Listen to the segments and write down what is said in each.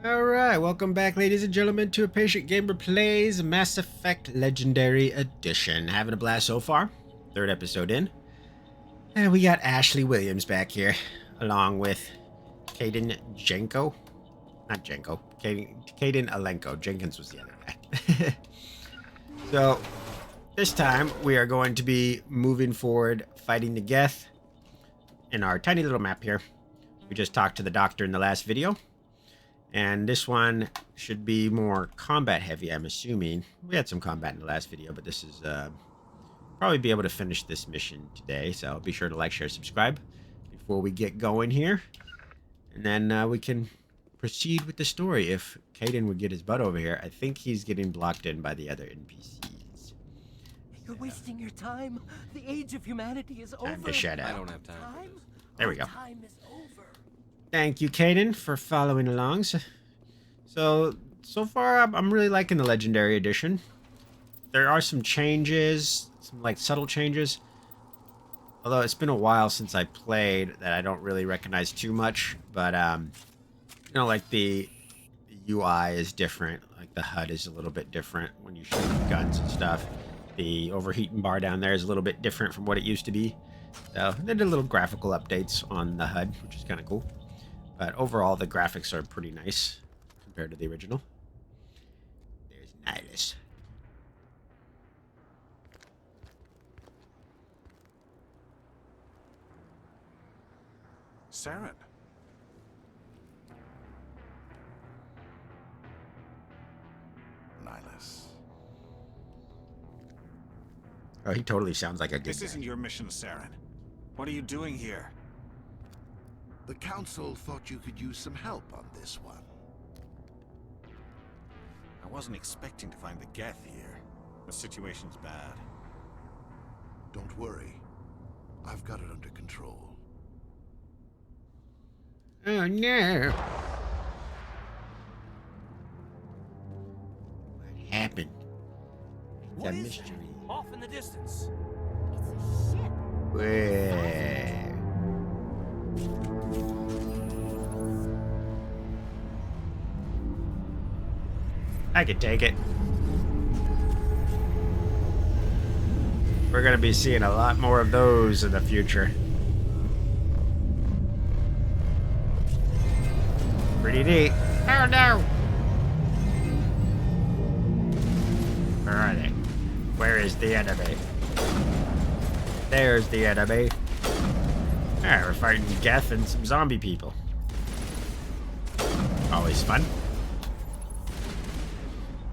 Alright, welcome back, ladies and gentlemen, to A Patient Gamer Plays Mass Effect Legendary Edition. Having a blast so far. Third episode in. And we got Ashley Williams back here, along with Kaden Jenko. Not Jenko. Kaden Alenko. Jenkins was the other guy. So, this time we are going to be moving forward, fighting the Geth in our tiny little map here. We just talked to the doctor in the last video. And this one should be more combat heavy, I'm assuming. We had some combat in the last video, but this is probably be able to finish this mission today. So be sure to like, share, subscribe before we get going here. And then we can proceed with the story if Kaden would get his butt over here. I think he's getting blocked in by the other NPCs. You're wasting your time. The age of humanity is over. Time to shut up. I don't have time for this. There we go. Time is over. Thank you, Kaden, for following along. So far, I'm really liking the Legendary Edition. There are some changes, some like subtle changes. Although it's been a while since I played, that I don't really recognize too much. But you know, like the UI is different. Like the HUD is a little bit different when you shoot guns and stuff. The overheating bar down there is a little bit different from what it used to be. So they did little graphical updates on the HUD, which is kind of cool. But overall, the graphics are pretty nice compared to the original. There's Nihilus. Saren. Nihilus. Oh, he totally sounds like a good This guy. isn't your mission, Saren. What are you doing here? The Council thought you could use some help on this one. I wasn't expecting to find the Geth here. The situation's bad. Don't worry. I've got it under control. Oh no! What happened? It's What a is mystery. that? Off in the distance. It's a ship. Where? I could take it. We're gonna be seeing a lot more of those in the future. Pretty neat. Oh no! Where are they? Where is the enemy? There's the enemy. Ah, we're fighting Geth and some zombie people. Always fun.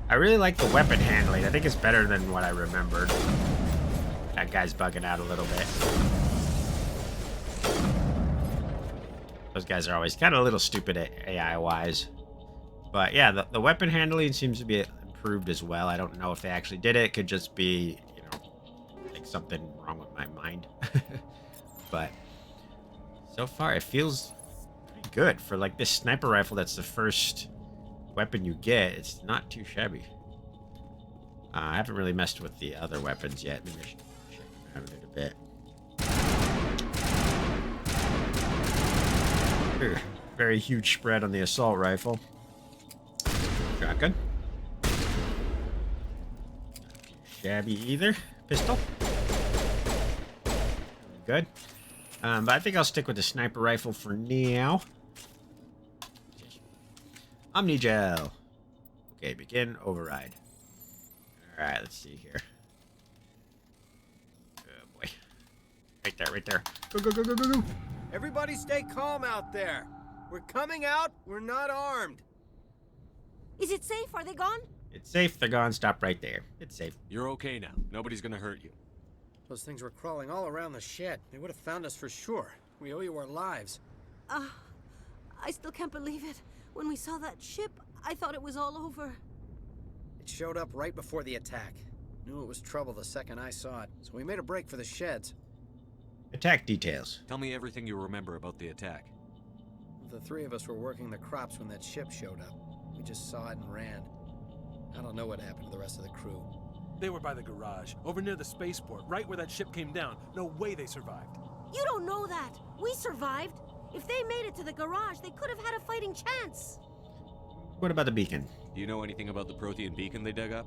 I really like the weapon handling. I think it's better than what I remembered. That guy's bugging out a little bit. Those guys are always kind of a little stupid AI-wise. But yeah, the weapon handling seems to be improved as well. I don't know if they actually did it. It could just be, you know, like something wrong with my mind. But so far, it feels pretty good. For like this sniper rifle, that's the first weapon you get. It's not too shabby. I haven't really messed with the other weapons yet. Maybe I should check them out a bit. Ooh, very huge spread on the assault rifle. Shotgun. Not too shabby either. Pistol. Good. But I think I'll stick with the sniper rifle for now. Omnigel. Okay, begin override. Alright, let's see here. Oh boy. Right there, right there. Go, go, go, go, go, go. Everybody stay calm out there. We're coming out. We're not armed. Is it safe? Are they gone? It's safe, they're gone. Stop right there. It's safe. You're okay now. Nobody's gonna hurt you. Those things were crawling all around the shed. They would have found us for sure. We owe you our lives. I still can't believe it. When we saw that ship, I thought it was all over. It showed up right before the attack. Knew it was trouble the second I saw it, so we made a break for the sheds. Attack details. Tell me everything you remember about the attack. The three of us were working the crops when that ship showed up. We just saw it and ran. I don't know what happened to the rest of the crew. They were by the garage, over near the spaceport, right where that ship came down. No way they survived. You don't know that. We survived. If they made it to the garage, they could have had a fighting chance. What about the beacon? Do you know anything about the Prothean beacon they dug up?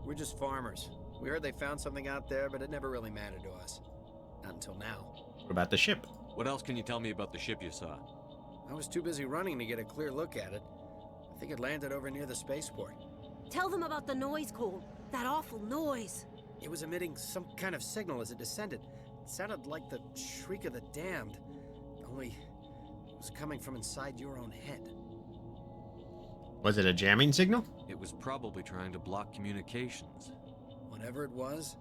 We're just farmers. We heard they found something out there, but it never really mattered to us. Not until now. What about the ship? What else can you tell me about the ship you saw? I was too busy running to get a clear look at it. I think it landed over near the spaceport. Tell them about the noise, Cole. That awful noise. It was emitting some kind of signal as it descended. It sounded like the shriek of the damned. Only it was coming from inside your own head. Was it a jamming signal? It was probably trying to block communications. Whatever it was,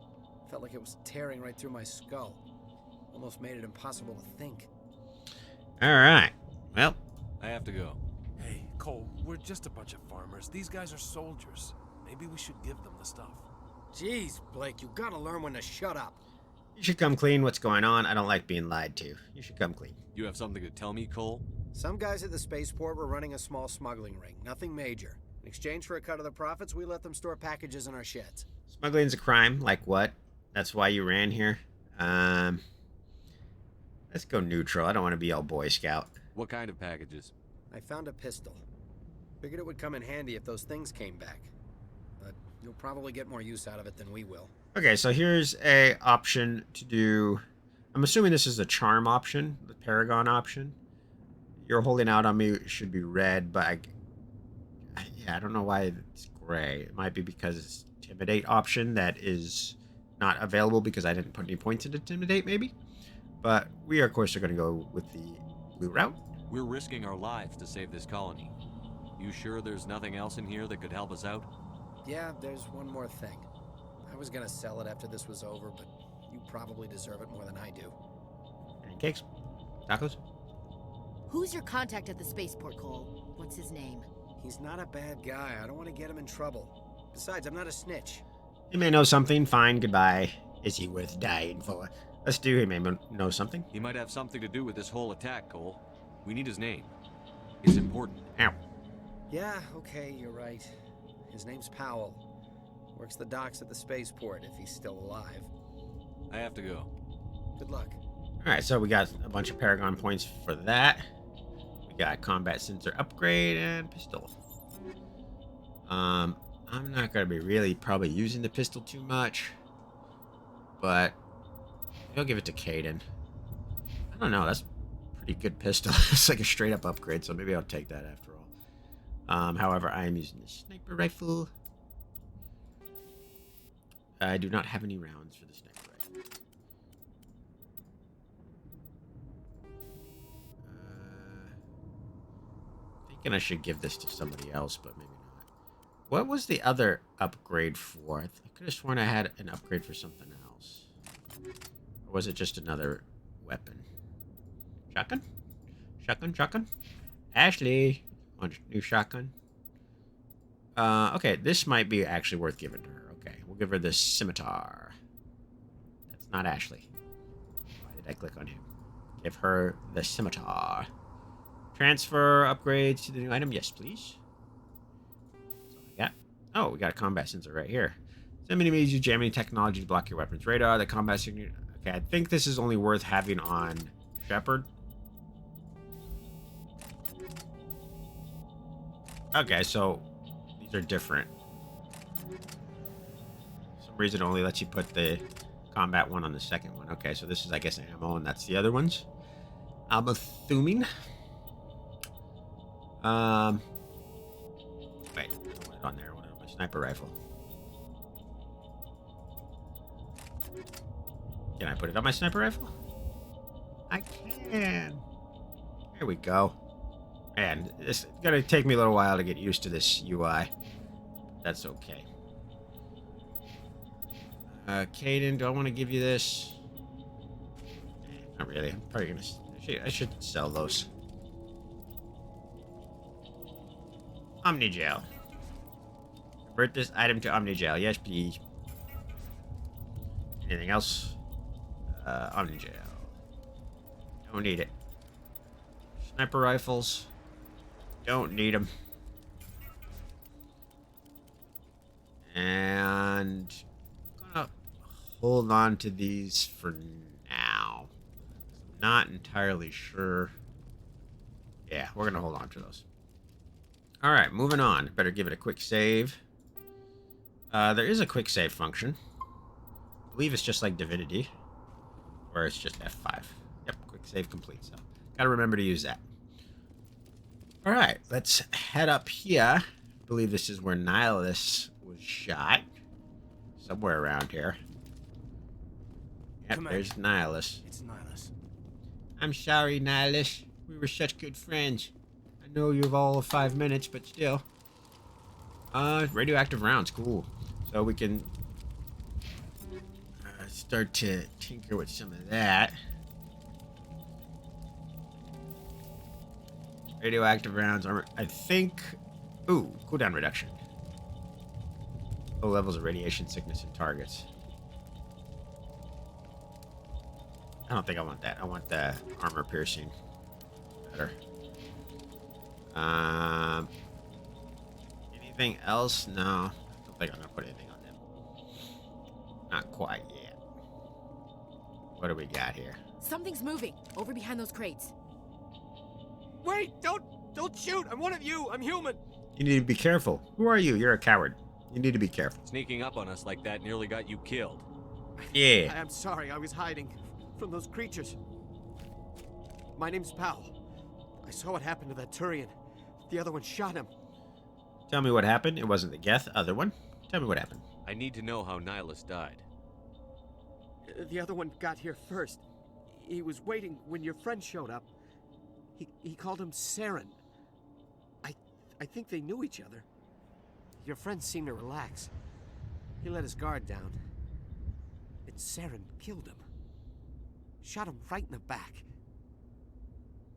felt like it was tearing right through my skull. Almost made it impossible to think. All right. Well, I have to go. Hey, Cole, we're just a bunch of farmers. These guys are soldiers. Maybe we should give them the stuff. Jeez, Blake, you gotta learn when to shut up. you should come clean. What's going on? I don't like being lied to. You should come clean. You have something to tell me, Cole? Some guys at the spaceport were running a small smuggling ring. Nothing major. In exchange for a cut of the profits, we let them store packages in our sheds. Smuggling's a crime. Like what? That's why you ran here? Let's go neutral. I don't want to be all Boy Scout. What kind of packages? I found a pistol. Figured it would come in handy if those things came back. But you'll probably get more use out of it than we will. Okay, so here's a option to do. I'm assuming this is the charm option, the Paragon option. You're holding out on me should be red, but I don't know why it's gray. It might be because it's Intimidate option that is not available because I didn't put any points into Intimidate, maybe. But we, of course, are going to go with the blue route. We're risking our lives to save this colony. You sure there's nothing else in here that could help us out? Yeah, there's one more thing. I was gonna sell it after this was over, but you probably deserve it more than I do. Any cakes? Tacos? Who's your contact at the spaceport, Cole? What's his name? He's not a bad guy. I don't want to get him in trouble. Besides, I'm not a snitch. He may know something. Fine, goodbye. Is he worth dying for? Let's do. He may know something. He might have something to do with this whole attack, Cole. We need his name. It's important. Ow. Yeah, okay, you're right. His name's Powell. Works the docks at the spaceport if he's still alive. I have to go. Good luck. Alright, so we got a bunch of Paragon points for that. We got combat sensor upgrade and pistol. I'm not going to be really probably using the pistol too much. But I'll give it to Caden. I don't know, that's a pretty good pistol. It's like a straight up upgrade, so maybe I'll take that after all. However, I am using the sniper rifle. I do not have any rounds for the sniper rifle. Thinking I should give this to somebody else, but maybe not. What was the other upgrade for? I could have sworn I had an upgrade for something else. Or was it just another weapon? Shotgun? Shotgun? Ashley! Want a new shotgun? Okay, this might be actually worth giving to her. Okay, we'll give her the scimitar. That's not Ashley. Why did I click on him? Give her the scimitar. Transfer upgrades to the new item. Yes, please. That's all I got. Oh, we got a combat sensor right here. Some enemies use jamming technology to block your weapon's radar. The combat sensor. Okay, I think this is only worth having on Shepard. Okay, so these are different. For some reason, it only lets you put the combat one on the second one. Okay, so this is, I guess, ammo, and that's the other ones. I'm assuming. Wait, I want it on there. I want it on my sniper rifle. Can I put it on my sniper rifle? I can. There we go. Man, it's gonna take me a little while to get used to this UI. That's okay. Caden, do I want to give you this? Not really. I'm probably gonna. I should sell those. Omnigel. Convert this item to Omnigel. Yes, please. Anything else? Omnigel. Don't need it. Sniper rifles. Don't need them. And I'm gonna hold on to these for now. I'm not entirely sure. Yeah, we're gonna hold on to those. All right, moving on. Better give it a quick save. There is a quick save function. I believe it's just like Divinity. Or it's just F5. Yep, quick save complete. So, gotta remember to use that. All right, let's head up here. I believe this is where Nihilus was shot. Somewhere around here. Yep, Come on. there's Nihilus. It's Nihilus. I'm sorry, Nihilus. We were such good friends. I know you've all 5 minutes, but still. Radioactive rounds, cool. So we can start to tinker with some of that. Radioactive rounds, armor. I think. Ooh, cooldown reduction. Low levels of radiation sickness in targets. I don't think I want that. I want the armor piercing. Better. Anything else? No. I don't think I'm gonna put anything on them. Not quite yet. What do we got here? Something's moving over behind those crates. Wait! Don't shoot! I'm one of you! I'm human! You need to be careful. Who are you? You're a coward. You need to be careful. Sneaking up on us like that nearly got you killed. Yeah. I'm sorry, I was hiding from those creatures. My name's Powell. I saw what happened to that Turian. The other one shot him. Tell me what happened. It wasn't the Geth, other one. Tell me what happened. I need to know how Nihilus died. The other one got here first. He was waiting when your friend showed up. He called him Saren. I think they knew each other. Your friend seemed to relax. He let his guard down. And Saren killed him. Shot him right in the back.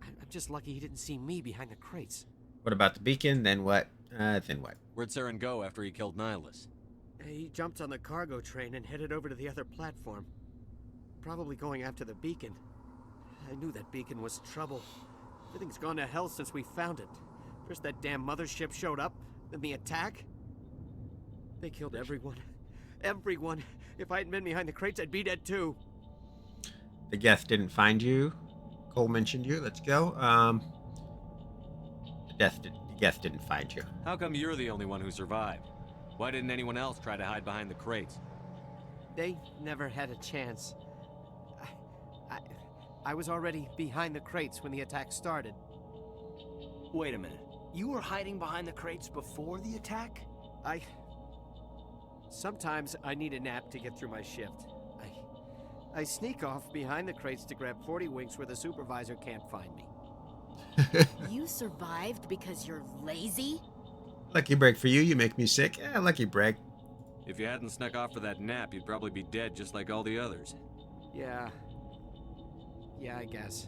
I'm just lucky he didn't see me behind the crates. What about the beacon? Then what? Then what? Where'd Saren go after he killed Nihilus? He jumped on the cargo train and headed over to the other platform. Probably going after the beacon. I knew that beacon was trouble. Everything's gone to hell since we found it. First that damn mothership showed up, then the attack. They killed everyone. Everyone. If I hadn't been behind the crates, I'd be dead too. The Geth didn't find you. Cole mentioned you. Let's go. The Geth didn't find you. How come you're the only one who survived? Why didn't anyone else try to hide behind the crates? They never had a chance. I was already behind the crates when the attack started. Wait a minute. You were hiding behind the crates before the attack? Sometimes I need a nap to get through my shift. I sneak off behind the crates to grab 40 winks where the supervisor can't find me. You survived because you're lazy? Lucky break for you. You make me sick. Lucky break. If you hadn't snuck off for that nap, you'd probably be dead just like all the others. Yeah, I guess.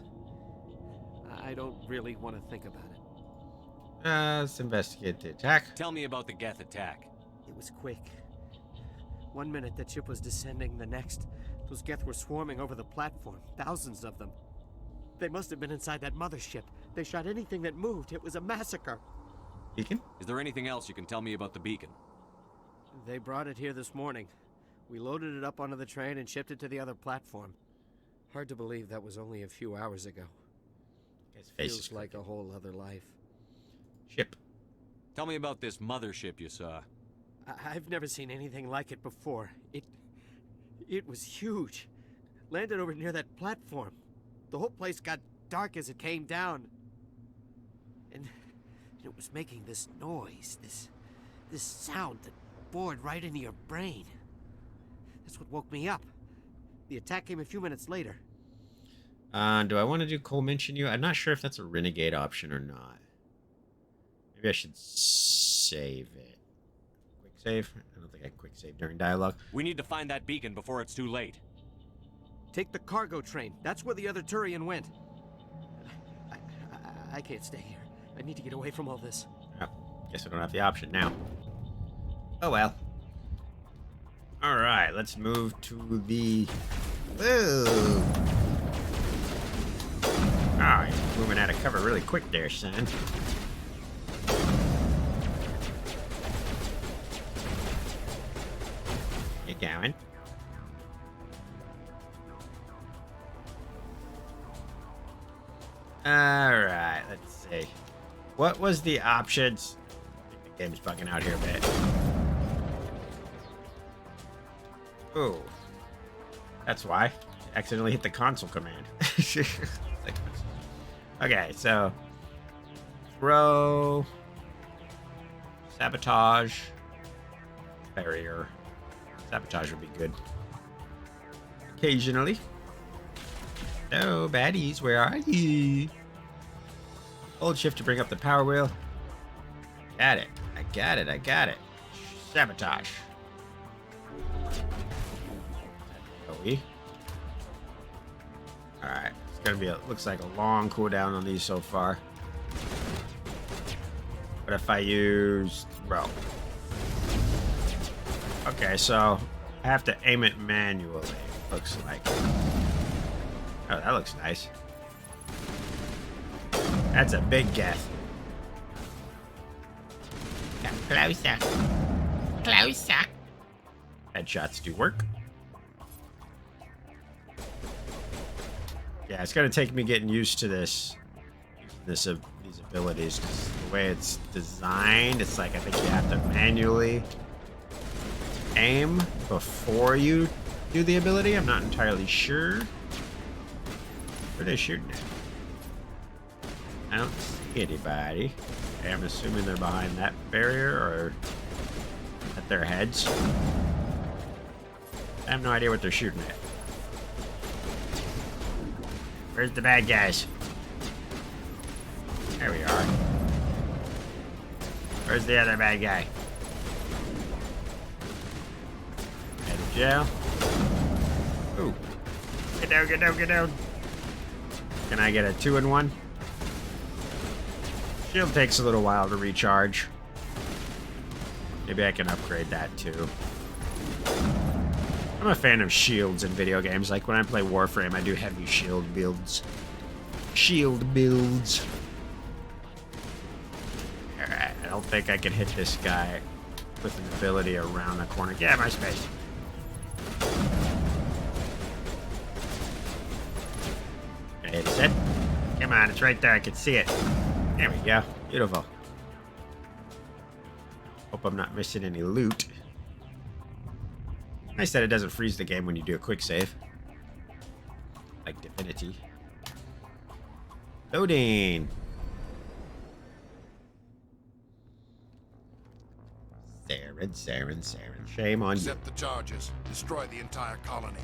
I don't really want to think about it. Let's investigate the attack. Tell me about the Geth attack. It was quick. 1 minute the ship was descending, the next, those Geth were swarming over the platform. Thousands of them. They must have been inside that mothership. They shot anything that moved. It was a massacre. Beacon? Is there anything else you can tell me about the beacon? They brought it here this morning. We loaded it up onto the train and shipped it to the other platform. Hard to believe that was only a few hours ago. His face Feels is like a whole other life. Ship. Tell me about this mothership you saw. I've never seen anything like it before. It was huge. Landed over near that platform. The whole place got dark as it came down. And it was making this noise, this sound that bored right into your brain. That's what woke me up. The attack came a few minutes later. Do I want to do Cole mention you? I'm not sure if that's a renegade option or not. Maybe I should save it. Quick save? I don't think I can quick save during dialogue. We need to find that beacon before it's too late. Take the cargo train. That's where the other Turian went. I can't stay here. I need to get away from all this. Oh, guess I don't have the option now. Oh well. Alright, let's move to the... Whoa! Ah, he's moving out of cover really quick there, son. Get going. Alright, let's see. What was the options? Game's bugging out here a bit. Oh. That's why. Accidentally hit the console command. Okay, so throw, sabotage, barrier. Sabotage would be good. Occasionally. No, baddies, where are you? Hold shift to bring up the power wheel. Got it. I got it. I got it. Sabotage. Alright. It's gonna be looks like a long cooldown on these so far. What if I use throw? Okay, so I have to aim it manually, looks like. Oh, that looks nice. That's a big geth. Come closer. Closer. Headshots do work. Yeah, it's gonna take me getting used to these abilities. 'Cause the way it's designed, it's like I think you have to manually aim before you do the ability. I'm not entirely sure. Where are they shooting at? I don't see anybody. Okay, I'm assuming they're behind that barrier or at their heads. I have no idea what they're shooting at. Where's the bad guys? There we are. Where's the other bad guy? Head to jail. Ooh. Get down, get down, get down. Can I get a 2-in-1? Shield takes a little while to recharge. Maybe I can upgrade that too. I'm a fan of shields in video games. Like when I play Warframe, I do heavy shield builds. Shield builds. Alright, I don't think I can hit this guy with an ability around the corner. Get out of my space. Okay, it's it. Come on, it's right there. I can see it. There we go. Beautiful. Hope I'm not missing any loot. Nice that it doesn't freeze the game when you do a quick save. Like Divinity. Loading. Saren. Shame on you. Accept the charges. Destroy the entire colony.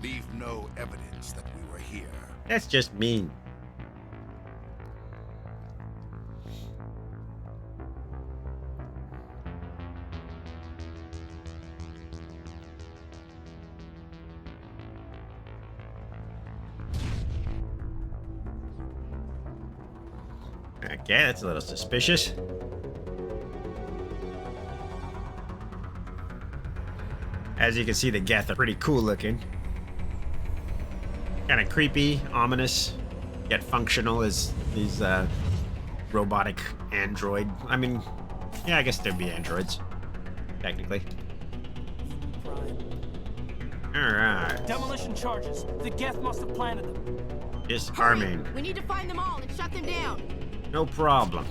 Leave no evidence that we were here. That's just mean. Okay, that's a little suspicious. As you can see, the Geth are pretty cool looking. Kind of creepy, ominous, yet functional as these robotic android. I mean, yeah, I guess they'd be androids, technically. Alright. Demolition charges. The Geth must have planted them. Disarming. We need to find them all and shut them down. No problem.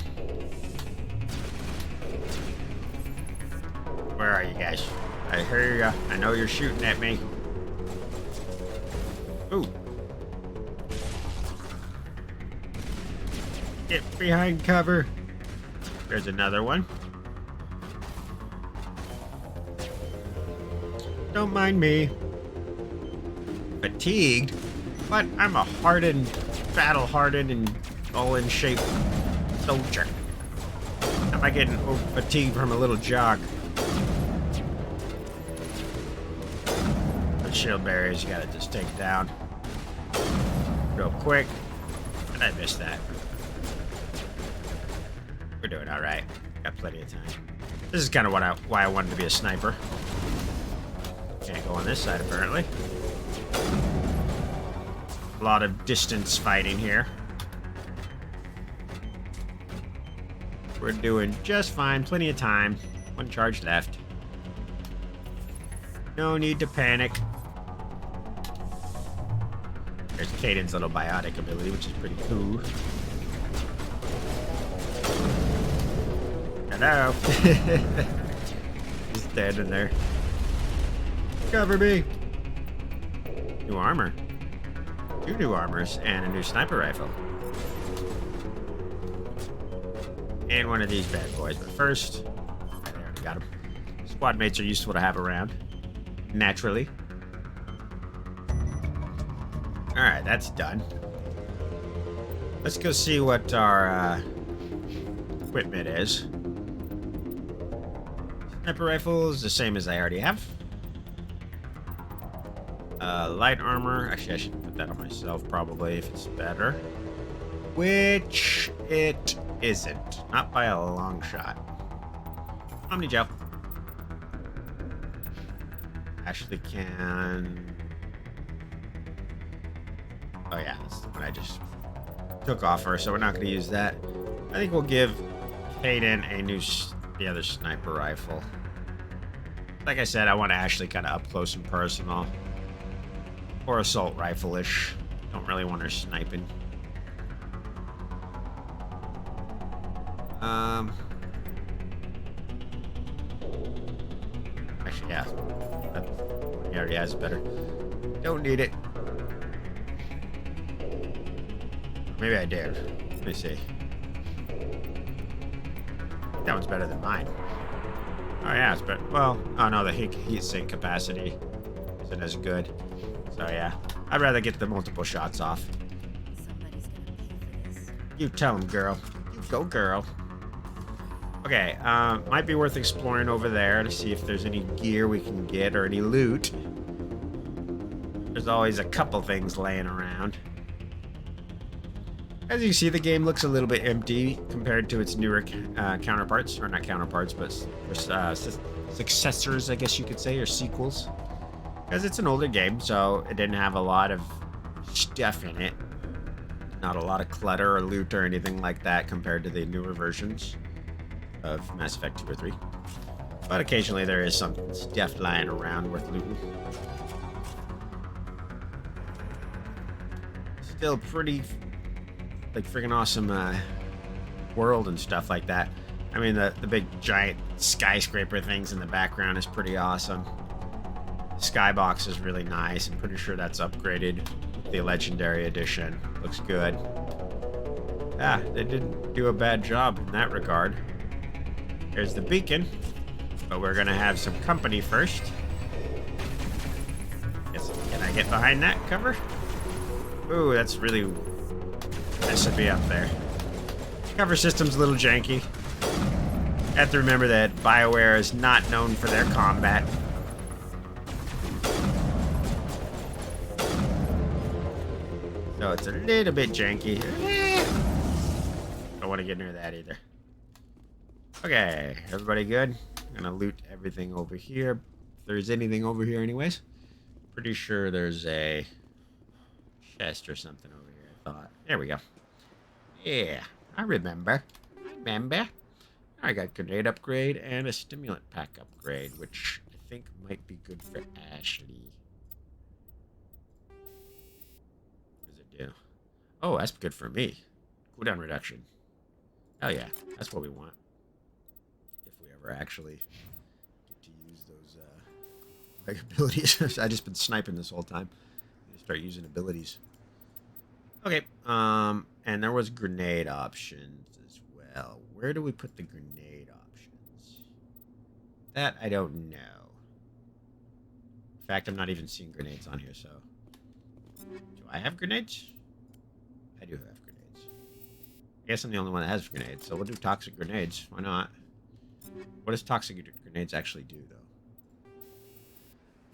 Where are you guys? I hear ya. I know you're shooting at me. Ooh. Get behind cover. There's another one. Don't mind me. Fatigued? But I'm a hardened, battle-hardened, and all-in-shape soldier. Am I getting fatigued from a little jog? The shield barriers you gotta just take down real quick. And I missed that. We're doing all right. Got plenty of time. This is kind of why I wanted to be a sniper. Can't go on this side apparently. A lot of distance fighting here. We're doing just fine. Plenty of time. One charge left. No need to panic. There's Caden's little biotic ability, which is pretty cool. Hello. He's standing there. Cover me. New armor. 2 new armors and a new sniper rifle. And one of these bad boys. But first, I already got him. Squad mates are useful to have around. Naturally. Alright, that's done. Let's go see what our equipment is. Sniper rifle is the same as I already have. Light armor. Actually, I should put that on myself probably if it's better. Which it isn't. Not by a long shot. Omni gel. Ashley can... Oh yeah, that's the one I just took off her, so we're not going to use that. I think we'll give Hayden a new, the other sniper rifle. Like I said, I want Ashley kind of up close and personal. Or assault rifle-ish. Don't really want her sniping. Actually, yeah. That one he already has better. Don't need it. Maybe I dare. Let me see. That one's better than mine. Oh yeah, it's better. Well, oh no, the heat sink capacity isn't as good. So yeah, I'd rather get the multiple shots off. Somebody's gonna pay for this. You tell him, girl. You go, girl. Okay, might be worth exploring over there to see if there's any gear we can get or any loot. There's always a couple things laying around. As you see, the game looks a little bit empty compared to its newer counterparts, or not counterparts, but successors, I guess you could say, or sequels. Because it's an older game, so it didn't have a lot of stuff in it. Not a lot of clutter or loot or anything like that compared to the newer versions of Mass Effect 2 or 3. But occasionally there is some stuff lying around worth looting. Still pretty, like, freaking awesome world and stuff like that. I mean, the big giant skyscraper things in the background is pretty awesome. Skybox is really nice. I'm pretty sure that's upgraded with the Legendary Edition. Looks good. Yeah, they didn't do a bad job in that regard. There's the beacon. But we're gonna have some company first. Yes, can I get behind that cover? Ooh, that's really... That should be up there. Cover system's a little janky. Have to remember that BioWare is not known for their combat. So it's a little bit janky. Don't want to get near that either. Okay, everybody good? I'm gonna loot everything over here. If there's anything over here anyways. Pretty sure there's a chest or something over here, I thought. There we go. Yeah, I remember. I got grenade upgrade and a stimulant pack upgrade, which I think might be good for Ashley. Do. Oh, that's good for me. Cooldown reduction. Hell yeah, that's what we want. If we ever actually get to use those like abilities. I just been sniping this whole time. I need to start using abilities. Okay, and there was grenade options as well. Where do we put the grenade options? That I don't know. In fact, I'm not even seeing grenades on here, so... Do I have grenades? I do have grenades. I guess I'm the only one that has grenades, so we'll do toxic grenades. Why not? What does toxic grenades actually do, though?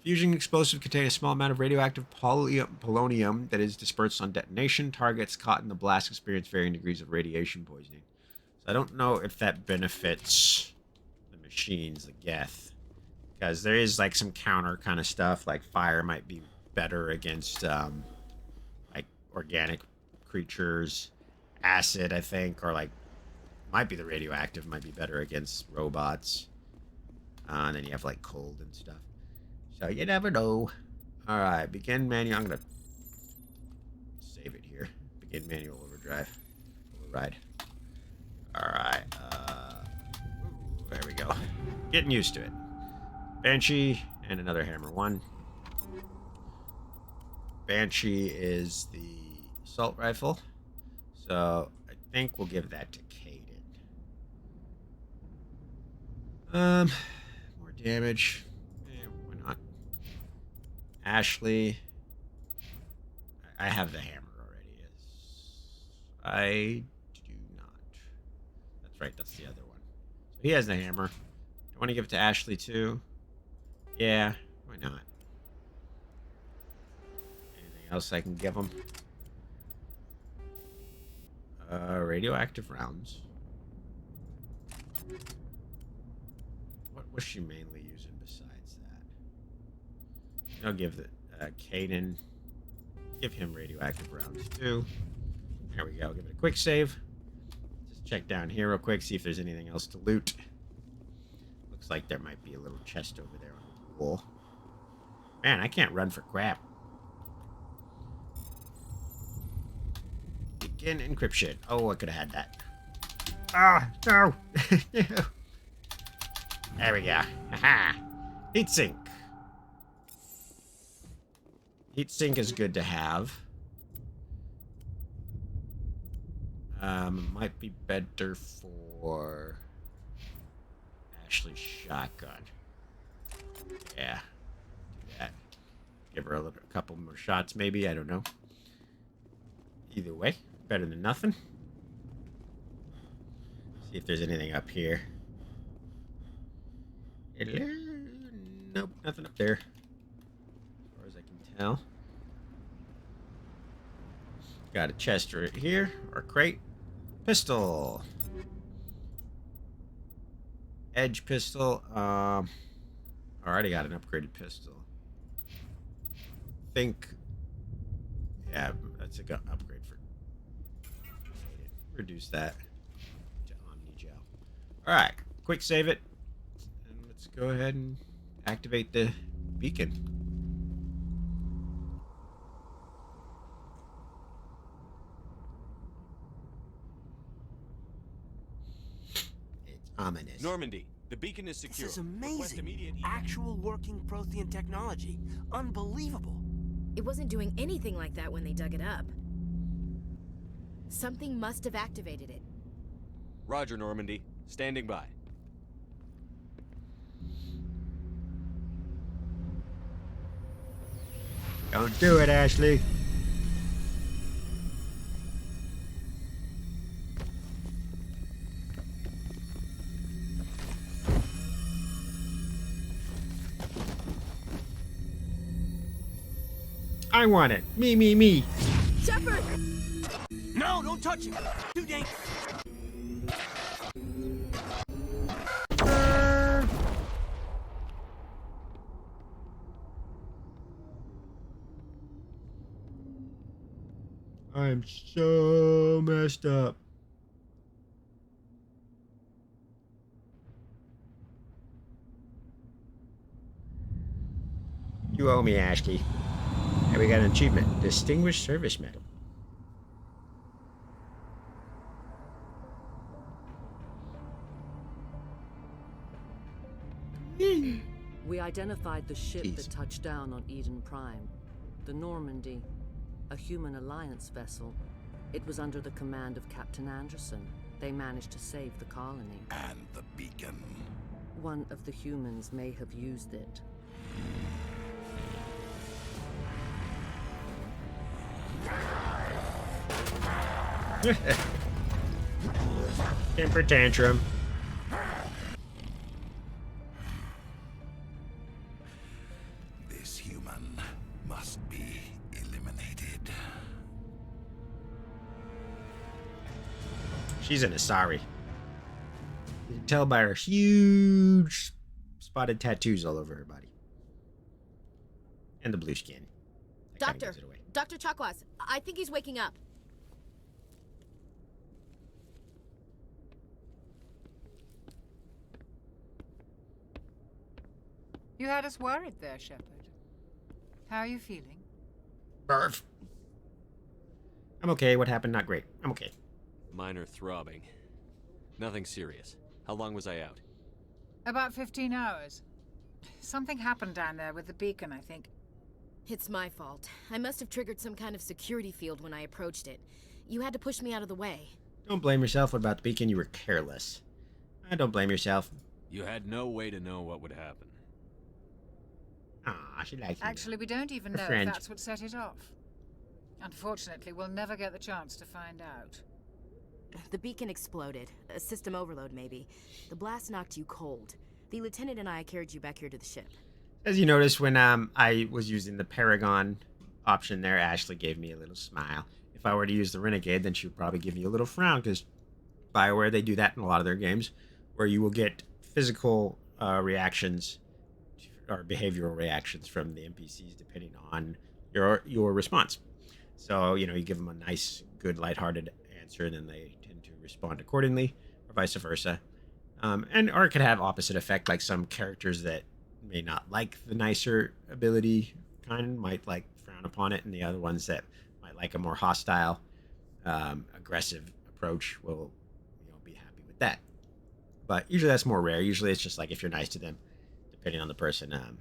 Fusing explosive contain a small amount of radioactive polonium that is dispersed on detonation. Targets caught in the blast experience varying degrees of radiation poisoning. So I don't know if that benefits the machines, the Geth. Because there is, like, some counter kind of stuff, like fire might be better against, like, organic creatures. Acid, I think, or, like, might be the radioactive, might be better against robots. And then you have, like, cold and stuff. So you never know. Alright, begin manual. I'm going to save it here. Begin manual override. Alright, go. Getting used to it. Banshee and another hammer. One. Banshee is the assault rifle. So I think we'll give that to Caden. More damage. Why not? Ashley. I have the hammer already. I do not. That's right, that's the other one. So he has the hammer. Do I want to give it to Ashley too? Yeah, why not? Anything else I can give him? Radioactive rounds. What was she mainly using besides that? I'll give the Caden. Give him radioactive rounds too. There we go. Give it a quick save. Just check down here real quick, see if there's anything else to loot. Looks like there might be a little chest over there on the wall. Man, I can't run for crap. Begin encryption. Oh, I could have had that. Ah, no. There we go. Haha. Heatsink. Heatsink is good to have. Might be better for Ashley's shotgun. Yeah, do that. Give her a couple more shots, maybe. I don't know. Either way, better than nothing. See if there's anything up here. Hello? Nope, nothing up there. As far as I can tell. Got a chest right here, or crate. Pistol. Edge pistol. Already got an upgraded pistol. Think. Yeah, that's a upgrade for. Reduce that to Omni Gel. All right, quick save it, and let's go ahead and activate the beacon. Ominous. Normandy, the beacon is secure. This is Request amazing. immediate- Actual working Prothean technology. Unbelievable. It wasn't doing anything like that when they dug it up. Something must have activated it. Roger, Normandy. Standing by. Don't do it, Ashley. I want it. Me, me, me. Shepard! No, don't touch him. Too dangerous. I'm so messed up. You owe me, Ashley. And we got an achievement. Distinguished Service Medal. We identified the ship Jeez. that touched down on Eden Prime. The Normandy. A human alliance vessel. It was under the command of Captain Anderson. They managed to save the colony. And the beacon. One of the humans may have used it. Temper tantrum. This human must be eliminated. She's an Asari. You can tell by her huge spotted tattoos all over her body. And the blue skin. That kinda Doctor! gives it away. Dr. Chakwas, I think he's waking up. You had us worried there, Shepard. How are you feeling? Barf. I'm okay. What happened? Not great. I'm okay. Minor throbbing. Nothing serious. How long was I out? About 15 hours. Something happened down there with the beacon, I think. It's my fault. I must have triggered some kind of security field when I approached it. You had to push me out of the way. Don't blame yourself. What about the beacon? You were careless. Don't blame yourself. You had no way to know what would happen. Ah, she likes you. Actually, we don't even know if that's what set it off. Unfortunately, we'll never get the chance to find out. The beacon exploded. A system overload, maybe. The blast knocked you cold. The lieutenant and I carried you back here to the ship. As you notice, when I was using the Paragon option there, Ashley gave me a little smile. If I were to use the Renegade, then she would probably give me a little frown, because BioWare, they do that in a lot of their games, where you will get physical reactions or behavioral reactions from the NPCs depending on your response. So, you give them a nice, good, lighthearted answer, and then they tend to respond accordingly, or vice versa. Or it could have opposite effect, like some characters that may not like the nicer ability kind might like frown upon it, and the other ones that might like a more hostile, aggressive approach will be happy with that. But usually that's more rare. Usually it's just like if you're nice to them, depending on the person, then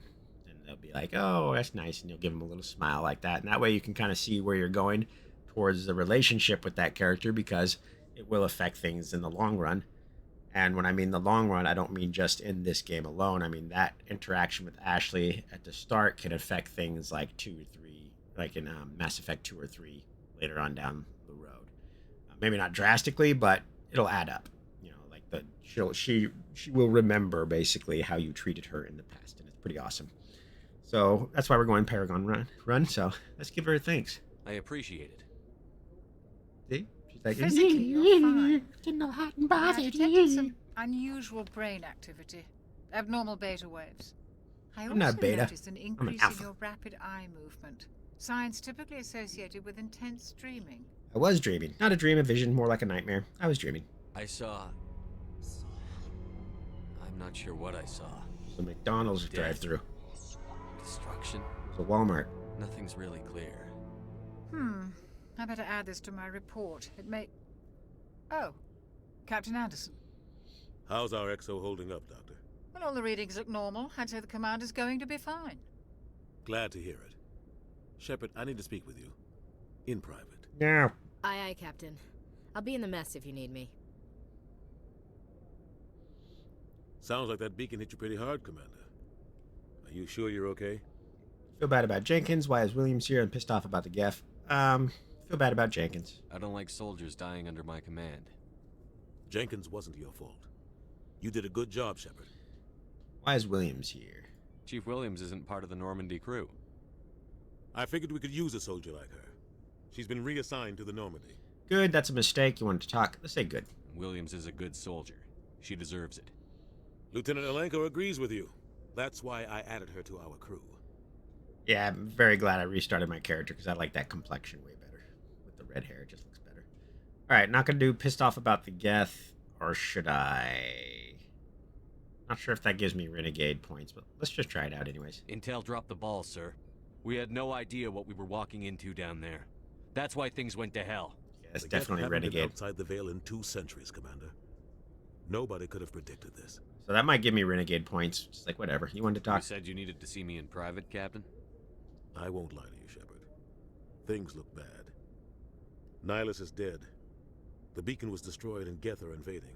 they'll be like, oh, that's nice, and you'll give them a little smile like that, and that way you can kind of see where you're going towards the relationship with that character, because it will affect things in the long run. And when I mean the long run, I don't mean just in this game alone. I mean that interaction with Ashley at the start can affect things like 2 or 3, like in Mass Effect 2 or 3 later on down the road. Maybe not drastically, but it'll add up. Like she will remember basically how you treated her in the past, and it's pretty awesome. So that's why we're going Paragon run. So let's give her a thanks. I appreciate it. See? She's like, Physically, you're fine. Didn't know how to I bother detected some unusual brain activity. Abnormal beta waves. I also not beta. noticed an increase in alpha. your rapid eye movement. Signs typically associated with intense dreaming. I was dreaming. Not a dream, a vision, more like a nightmare. I was dreaming. I saw... I'm not sure what I saw. The McDonald's drive-through. Destruction? It was a Walmart. Nothing's really clear. I better add this to my report. It may... Oh, Captain Anderson. How's our XO holding up, Doctor? Well, all the readings look normal. I'd say the commander's going to be fine. Glad to hear it. Shepard, I need to speak with you. In private. No. Aye, aye, Captain. I'll be in the mess if you need me. Sounds like that beacon hit you pretty hard, Commander. Are you sure you're okay? Feel bad about Jenkins. Why is Williams here and pissed off about the Geth? Feel bad about Jenkins. I don't like soldiers dying under my command. Jenkins wasn't your fault. You did a good job, Shepard. Why is Williams here? Chief Williams isn't part of the Normandy crew. I figured we could use a soldier like her. She's been reassigned to the Normandy. Good, that's a mistake. You wanted to talk. Let's say good. Williams is a good soldier. She deserves it. Lieutenant Alenko agrees with you. That's why I added her to our crew. Yeah, I'm very glad I restarted my character, because I like that complexion way better. With the red hair, it just looks better. Alright, not gonna do pissed off about the Geth, or should I? Not sure if that gives me Renegade points, but let's just try it out anyways. Intel dropped the ball, sir. We had no idea what we were walking into down there. That's why things went to hell. Yeah, it's The Geth definitely haven't been Renegade. outside the Veil in 2 centuries, Commander. Nobody could have predicted this. So that might give me Renegade points. Just like, whatever. You wanted to talk? You said you needed to see me in private, Captain? I won't lie to you, Shepard. Things look bad. Nihilus is dead. The beacon was destroyed and Geth are invading.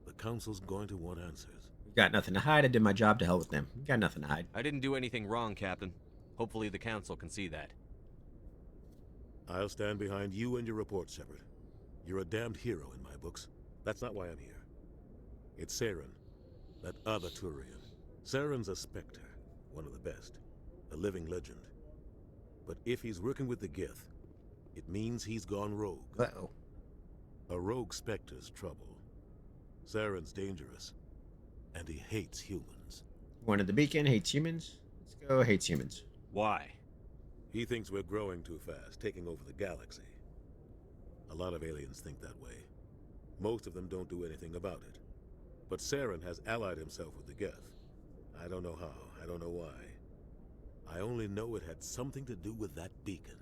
The Council's going to want answers. We've got nothing to hide. I did my job. To hell with them. We've got nothing to hide. I didn't do anything wrong, Captain. Hopefully the Council can see that. I'll stand behind you and your report, Shepard. You're a damned hero in my books. That's not why I'm here. It's Saren, that other Turian. Saren's a Spectre, one of the best. A living legend. But if he's working with the Geth, it means he's gone rogue. Uh-oh. A rogue Spectre's trouble. Saren's dangerous, and he hates humans. Wanted the beacon, hates humans. Let's go, hates humans. Why? He thinks we're growing too fast, taking over the galaxy. A lot of aliens think that way. Most of them don't do anything about it. But Saren has allied himself with the Geth. I don't know how, I don't know why. I only know it had something to do with that beacon.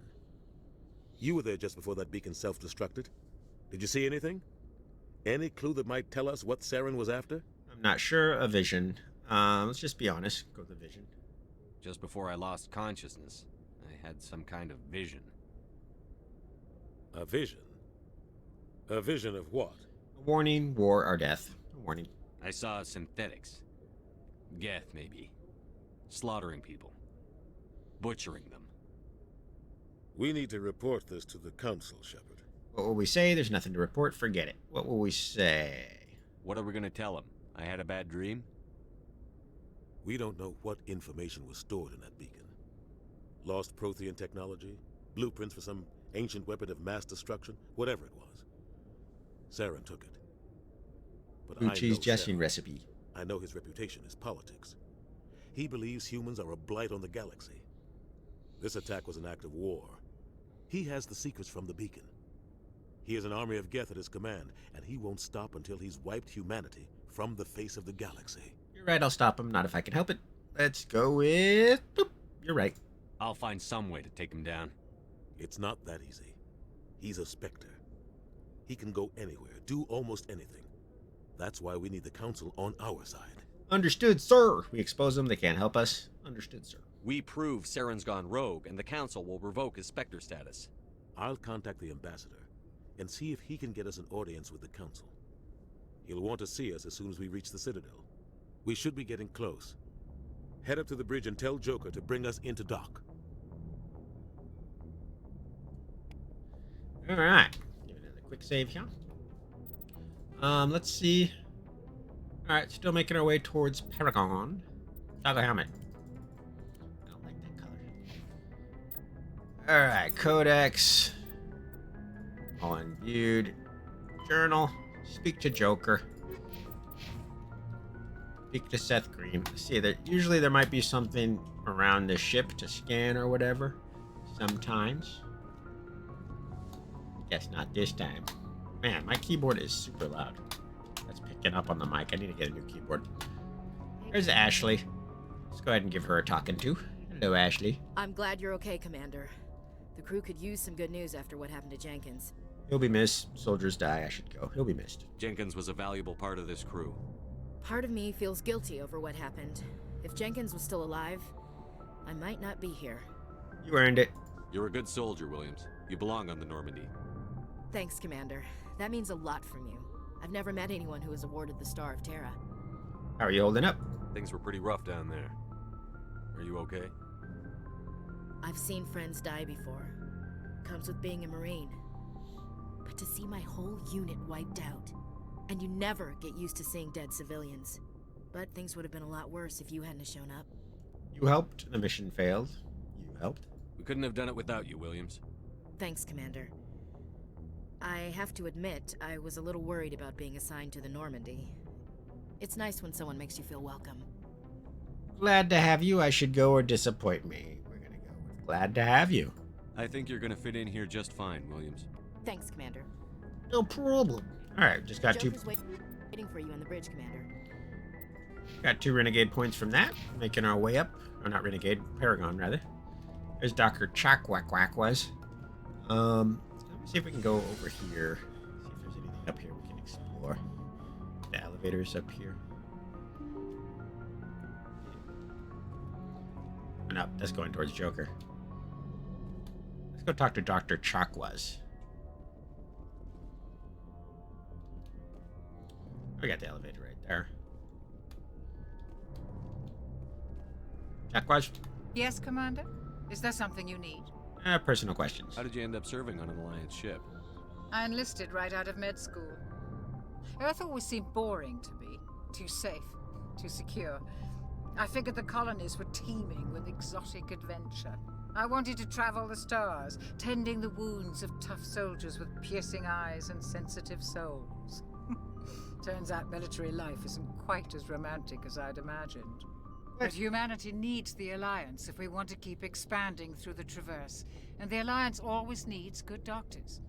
You were there just before that beacon self-destructed. Did you see anything? Any clue that might tell us what Saren was after? not sure. A vision. Let's just be honest. Go with the vision. Just before I lost consciousness, I had some kind of vision. A vision? A vision of what? A warning, war, or death. A warning. I saw synthetics. Geth, maybe. Slaughtering people. Butchering them. We need to report this to the council, Shepard. What will we say? There's nothing to report. Forget it. What will we say? What are we gonna tell them? I had a bad dream? We don't know what information was stored in that beacon. Lost Prothean technology? Blueprints for some ancient weapon of mass destruction? Whatever it was. Saren took it. But Blue I cheese know jesting Saren. recipe. I know his reputation is politics. He believes humans are a blight on the galaxy. This attack was an act of war. He has the secrets from the beacon. He has an army of Geth at his command, and he won't stop until he's wiped humanity from the face of the galaxy. You're right, I'll stop him. Not if I can help it. Let's go with... Boop. You're right. I'll find some way to take him down. It's not that easy. He's a Spectre. He can go anywhere, do almost anything. That's why we need the Council on our side. Understood, sir. We expose them, they can't help us. Understood, sir. We prove Saren's gone rogue, and the Council will revoke his Spectre status. I'll contact the Ambassador and see if he can get us an audience with the Council. He'll want to see us as soon as we reach the Citadel. We should be getting close. Head up to the bridge and tell Joker to bring us into dock. Alright. Give it another quick save here. Let's see. Alright, still making our way towards Paragon. Toggle helmet. I don't like that color. Alright, Codex. All unviewed. Journal. Speak to Joker. Speak to Seth Green. See, usually there might be something around the ship to scan or whatever. Sometimes. Guess not this time. Man, my keyboard is super loud. That's picking up on the mic. I need to get a new keyboard. There's Ashley. Let's go ahead and give her a talking to. Hello, Ashley. I'm glad you're okay, Commander. The crew could use some good news after what happened to Jenkins. He'll be missed. Soldiers die. I should go. He'll be missed. Jenkins was a valuable part of this crew. Part of me feels guilty over what happened. If Jenkins was still alive, I might not be here. You earned it. You're a good soldier, Williams. You belong on the Normandy. Thanks, Commander. That means a lot from you. I've never met anyone who was awarded the Star of Terra. How are you holding up? Things were pretty rough down there. Are you okay? I've seen friends die before. Comes with being a Marine. But to see my whole unit wiped out, and you never get used to seeing dead civilians. But things would have been a lot worse if you hadn't shown up. You helped. The mission failed. You helped. We couldn't have done it without you, Williams. Thanks, Commander. I have to admit, I was a little worried about being assigned to the Normandy. It's nice when someone makes you feel welcome. Glad to have you. I should go or disappoint me. We're gonna go with glad to have you. I think you're gonna fit in here just fine, Williams. Thanks, Commander. No problem. Alright, just got Joker's waiting for you on the bridge, Commander. Got 2 renegade points from that. Making our way up. Or not renegade, Paragon rather. There's Dr. Chakwak was. Let me see if we can go over here. See if there's anything up here we can explore. The elevator's up here. Oh, no, that's going towards Joker. Let's go talk to Dr. Chakwas. We got the elevator right there. Chakwas? Yes, Commander? Is there something you need? Personal questions. How did you end up serving on an Alliance ship? I enlisted right out of med school. Earth always seemed boring to me. Too safe, too secure. I figured the colonies were teeming with exotic adventure. I wanted to travel the stars, tending the wounds of tough soldiers with piercing eyes and sensitive souls. Turns out military life isn't quite as romantic as I'd imagined. But humanity needs the Alliance if we want to keep expanding through the Traverse, and the Alliance always needs good doctors.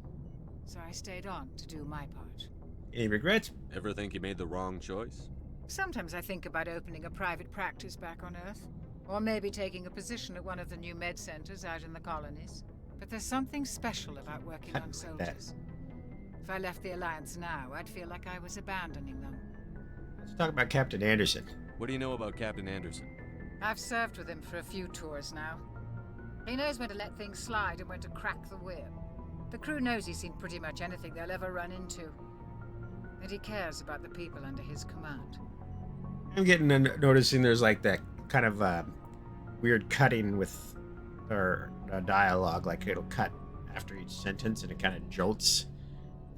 So I stayed on to do my part. Any regrets? Ever think you made the wrong choice? Sometimes I think about opening a private practice back on Earth, or maybe taking a position at one of the new med centers out in the colonies. But there's something special about working on soldiers. If I left the Alliance now, I'd feel like I was abandoning them. Let's talk about Captain Anderson. What do you know about Captain Anderson? I've served with him for a few tours now. He knows when to let things slide and when to crack the whip. The crew knows he's seen pretty much anything they'll ever run into. And he cares about the people under his command. I'm noticing there's like that kind of weird cutting with or dialogue, like it'll cut after each sentence and it kind of jolts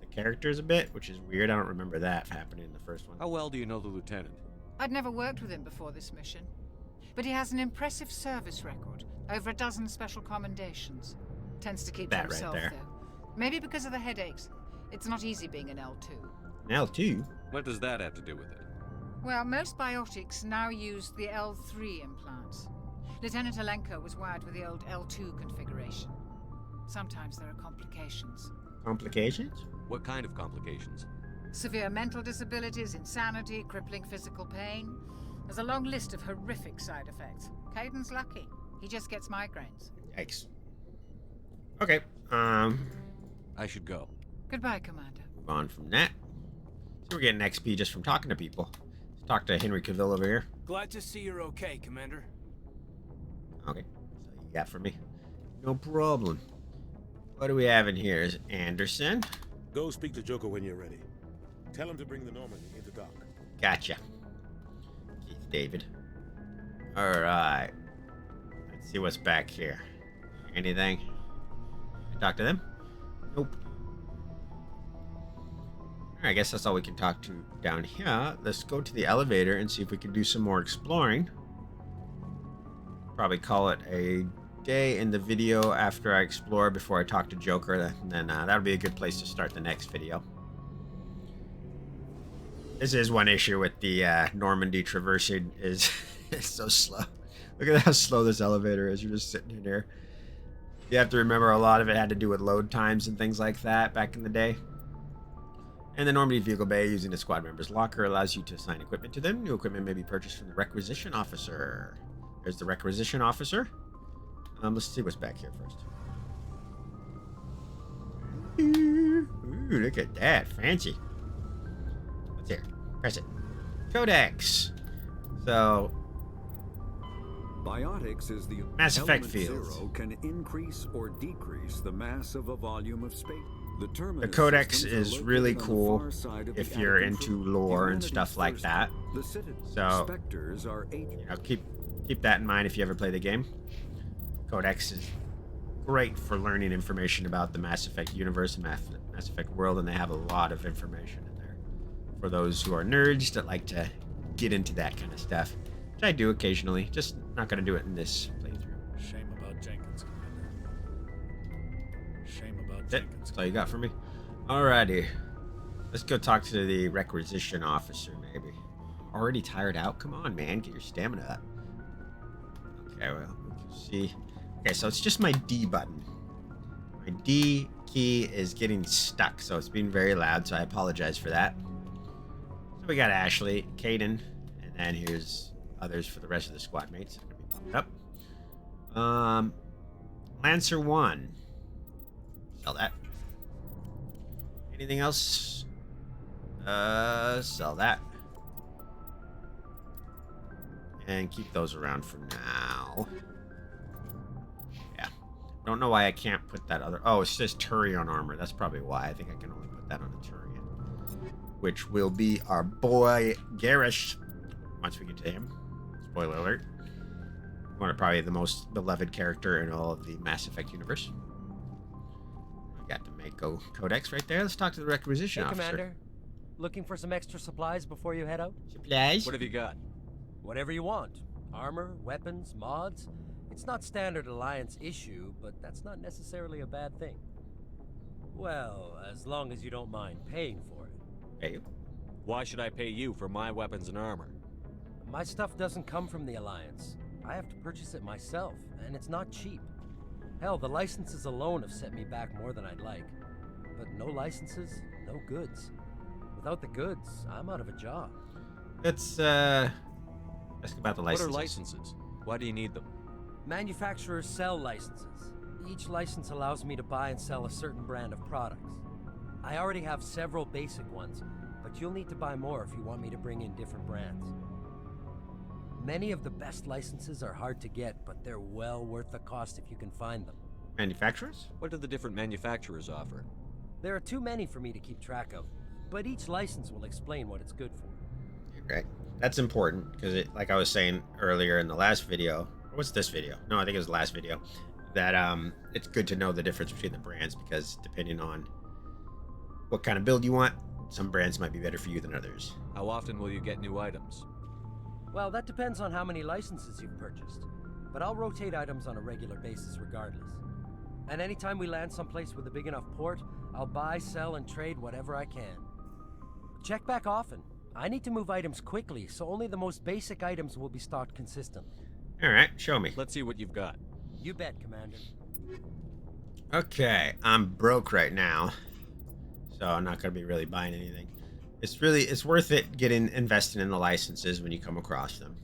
the characters a bit, which is weird. I don't remember that happening in the first one. How well do you know the lieutenant? I'd never worked with him before this mission, but he has an impressive service record, over a dozen special commendations. Tends to keep to That right himself, there. though. Maybe because of the headaches. It's not easy being an L2. An L2? What does that have to do with it? Well, most biotics now use the L3 implants. Lieutenant Alenko was wired with the old L2 configuration. Sometimes there are complications. Complications? What kind of complications? Severe mental disabilities, insanity, crippling physical pain. There's a long list of horrific side effects. Caden's lucky. He just gets migraines. Yikes. Okay, I should go. Goodbye, Commander. move on from that. So we're getting XP just from talking to people. Let's talk to Henry Cavill over here. Glad to see you're okay, Commander. Okay, so you got for me. No problem. What do we have in here? Is Anderson? Go speak to Joker when you're ready. Tell him to bring the Normandy into dock. Gotcha. Keith David. Alright. Let's see what's back here. Anything? Can I talk to them? Nope. Alright, I guess that's all we can talk to down here. Let's go to the elevator and see if we can do some more exploring. Probably call it a day in the video after I explore before I talk to Joker, and then that'll be a good place to start the next video. This is one issue with the Normandy traversing is it's so slow. Look at how slow this elevator is. You're just sitting in here. You have to remember a lot of it had to do with load times and things like that back in the day. And the Normandy vehicle bay, using the squad member's locker, allows you to assign equipment to them. New equipment may be purchased from the requisition officer. There's the requisition officer. Let's see what's back here first. Ooh, look at that. Fancy. What's here? Press it. Codex. So, Biotics is the Mass Effect element fields. zero can increase or decrease the mass of a volume of space. The Codex is really cool if you're into lore and stuff like that. So, you know, keep that in mind if you ever play the game. Codex is great for learning information about the Mass Effect universe and Mass Effect world, and they have a lot of information in there for those who are nerds that like to get into that kind of stuff, which I do occasionally. Just not going to do it in this playthrough. Shame about Jenkins, Commander. Shame about That's Jenkins. all you got for me? Alrighty. Let's go talk to the requisition officer, maybe. Already tired out? Come on, man. Get your stamina up. Okay, well, we can see. Okay, so it's just my D button. My D key is getting stuck, so it's being very loud, so I apologize for that. So we got Ashley, Caden, and then here's others for the rest of the squad mates. Gonna be popped up. Lancer 1. Sell that. Anything else? Sell that. And keep those around for now. Yeah. Don't know why I can't put that other... Oh, it says Turion armor. That's probably why. I think I can only put that on a Turion. Which will be our boy Garrish. Once we get to him. Spoiler alert. One of probably the most beloved character in all of the Mass Effect universe. We got the Mako Codex right there. Let's talk to the requisition officer. Commander. Looking for some extra supplies before you head out? Supplies? What have you got? Whatever you want. Armor, weapons, mods. It's not standard Alliance issue, but that's not necessarily a bad thing. Well, as long as you don't mind paying for it. Pay you? Why should I pay you for my weapons and armor? My stuff doesn't come from the Alliance. I have to purchase it myself, and it's not cheap. Hell, the licenses alone have set me back more than I'd like. But no licenses, no goods. Without the goods, I'm out of a job. Let's ask about the licenses. What are licenses? Why do you need them? Manufacturers sell licenses. Each license allows me to buy and sell a certain brand of products. I already have several basic ones, but but you'll need to buy more if you want me to bring in different brands. Many of the best licenses are hard to get, but they're well worth the cost if you can find them. Manufacturers? What do the different manufacturers offer? There are too many for me to keep track of, but each license will explain what it's good for. Right. That's important, because like I was saying earlier in the last video, or what's this video? No, I think it was the last video, that it's good to know the difference between the brands, because depending on what kind of build you want, some brands might be better for you than others. How often will you get new items? Well, that depends on how many licenses you've purchased, but I'll rotate items on a regular basis regardless. And anytime we land someplace with a big enough port, I'll buy, sell, and trade whatever I can. Check back often. I need to move items quickly, so only the most basic items will be stocked consistently. Alright, show me. Let's see what you've got. You bet, Commander. Okay, I'm broke right now, so I'm not going to be really buying anything. It's worth it investing in the licenses when you come across them.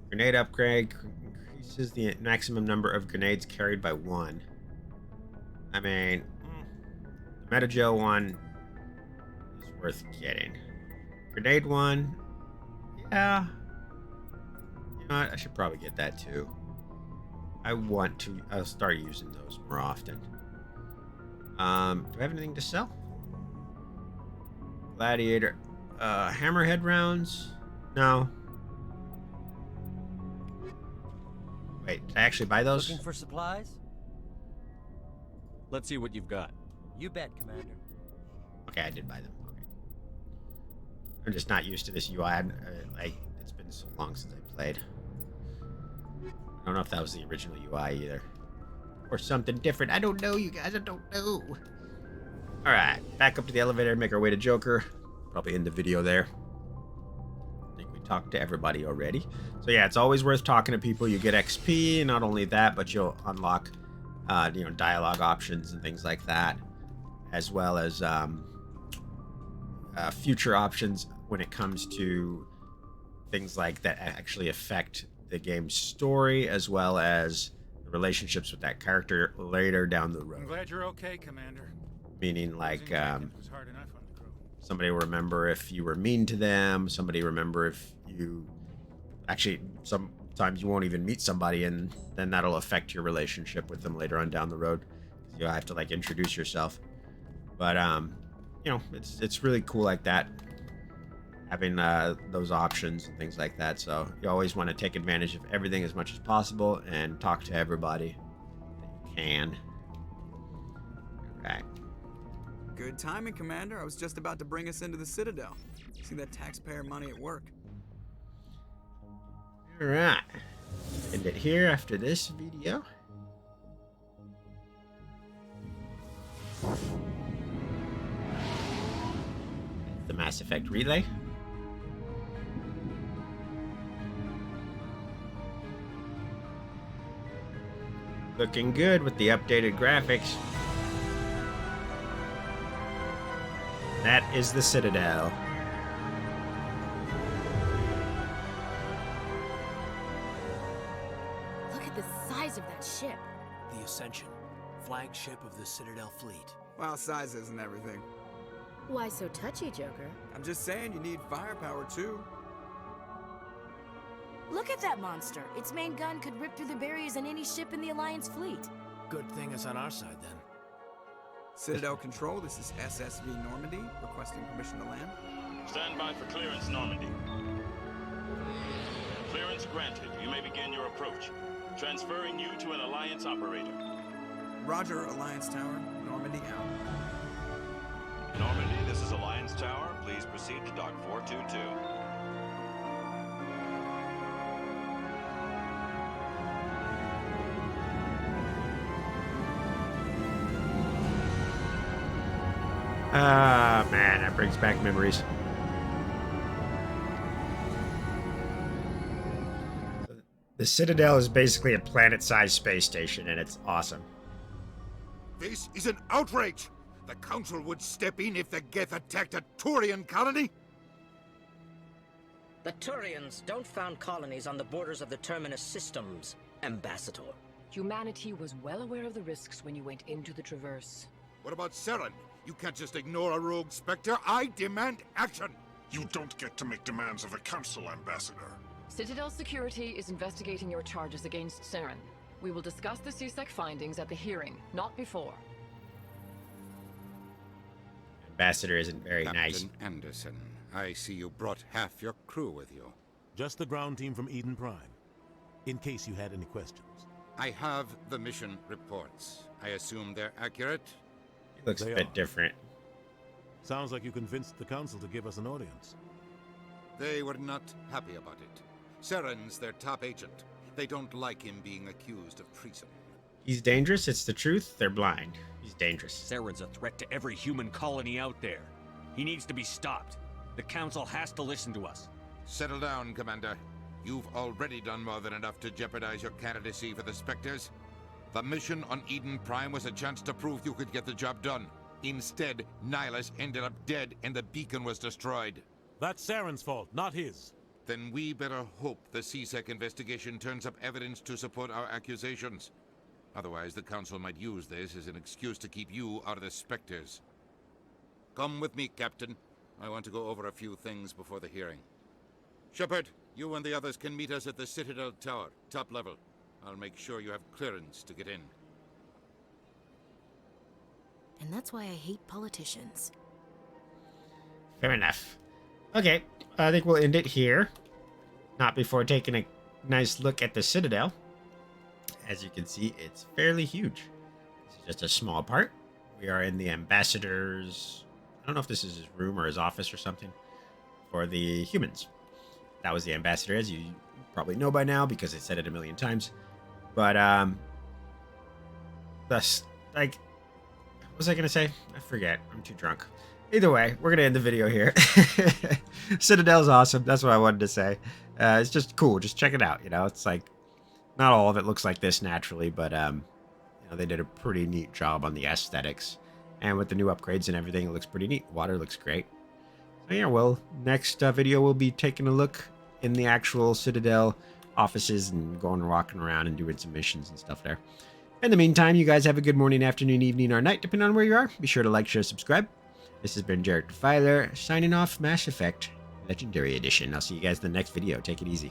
Grenade upgrade increases the maximum number of grenades carried by 1. I mean, the Metagel one is worth getting. Grenade one, yeah. You know what? I should probably get that too. I'll start using those more often. Do I have anything to sell? Gladiator. Hammerhead rounds? No. Wait, did I actually buy those? Looking for supplies? Let's see what you've got. You bet, Commander. Okay, I did buy them. Okay. I'm just not used to this UI. It's been so long since I played. I don't know if that was the original UI either. Or something different. I don't know, you guys. I don't know. Alright, back up to the elevator, make our way to Joker. Probably end the video there. I think we talked to everybody already. So yeah, it's always worth talking to people. You get XP, not only that, but you'll unlock dialogue options and things like that. As well as future options when it comes to things like that actually affect the game's story, as well as the relationships with that character later down the road. I'm glad you're okay, Commander. Meaning, like, was hard enough on the crew. somebody will remember if you were mean to them. Somebody remember if you... Actually, sometimes you won't even meet somebody, and then that'll affect your relationship with them later on down the road. You'll have to, like, introduce yourself. But, it's really cool like that. Having those options and things like that. So you always want to take advantage of everything as much as possible and talk to everybody that you can. Okay. Good timing, Commander. I was just about to bring us into the Citadel. See that taxpayer money at work. Alright. End it here after this video. The Mass Effect relay. Looking good with the updated graphics. That is the Citadel. Look at the size of that ship. The Ascension, flagship of the Citadel fleet. Well, size isn't everything. Why so touchy, Joker? I'm just saying you need firepower, too. Look at that monster. Its main gun could rip through the barriers in any ship in the Alliance fleet. Good thing it's on our side, then. Citadel Control, this is SSV Normandy, requesting permission to land. Stand by for clearance, Normandy. Clearance granted. You may begin your approach. Transferring you to an Alliance operator. Roger, Alliance Tower. Normandy out. Normandy, this is Alliance Tower. Please proceed to Dock 422. Ah, man, that brings back memories. The Citadel is basically a planet-sized space station, and it's awesome. This is an outrage! The Council would step in if the Geth attacked a Turian colony? The Turians don't found colonies on the borders of the Terminus systems, Ambassador. Humanity was well aware of the risks when you went into the Traverse. What about Saren? You can't just ignore a rogue Spectre. I demand action! You don't get to make demands of the Council, Ambassador. Citadel Security is investigating your charges against Saren. We will discuss the CSEC findings at the hearing, not before. Ambassador isn't very nice. Captain Anderson, I see you brought half your crew with you. Just the ground team from Eden Prime, in case you had any questions. I have the mission reports. I assume they're accurate? It looks a bit different. Sounds like you convinced the Council to give us an audience. They were not happy about it. Saren's their top agent. They don't like him being accused of treason. He's dangerous, it's the truth. They're blind. He's dangerous. Saren's a threat to every human colony out there. He needs to be stopped. The Council has to listen to us. Settle down, Commander. You've already done more than enough to jeopardize your candidacy for the Spectres. The mission on Eden Prime was a chance to prove you could get the job done. Instead, Nihilus ended up dead and the beacon was destroyed. That's Saren's fault, not his. Then we better hope the CSEC investigation turns up evidence to support our accusations. Otherwise, the Council might use this as an excuse to keep you out of the Spectres. Come with me, Captain. I want to go over a few things before the hearing. Shepard, you and the others can meet us at the Citadel Tower, top level. I'll make sure you have clearance to get in. And that's why I hate politicians. Fair enough. Okay, I think we'll end it here. Not before taking a nice look at the Citadel. As you can see, it's fairly huge. This is just a small part. We are in the Ambassador's... I don't know if this is his room or his office or something. For the humans. That was the Ambassador, as you probably know by now, because I said it a million times. But, that's, like... What was I going to say? I forget. I'm too drunk. Either way, we're going to end the video here. Citadel's awesome. That's what I wanted to say. It's just cool. Just check it out. You know, it's like... Not all of it looks like this naturally, but, you know, they did a pretty neat job on the aesthetics. And with the new upgrades and everything, it looks pretty neat. Water looks great. So yeah, well, next video we'll be taking a look in the actual Citadel offices and going and walking around and doing some missions and stuff there. In the meantime, you guys have a good morning, afternoon, evening, or night, depending on where you are. Be sure to like, share, subscribe. This has been Jarek Defiler, signing off Mass Effect Legendary Edition. I'll see you guys in the next video. Take it easy.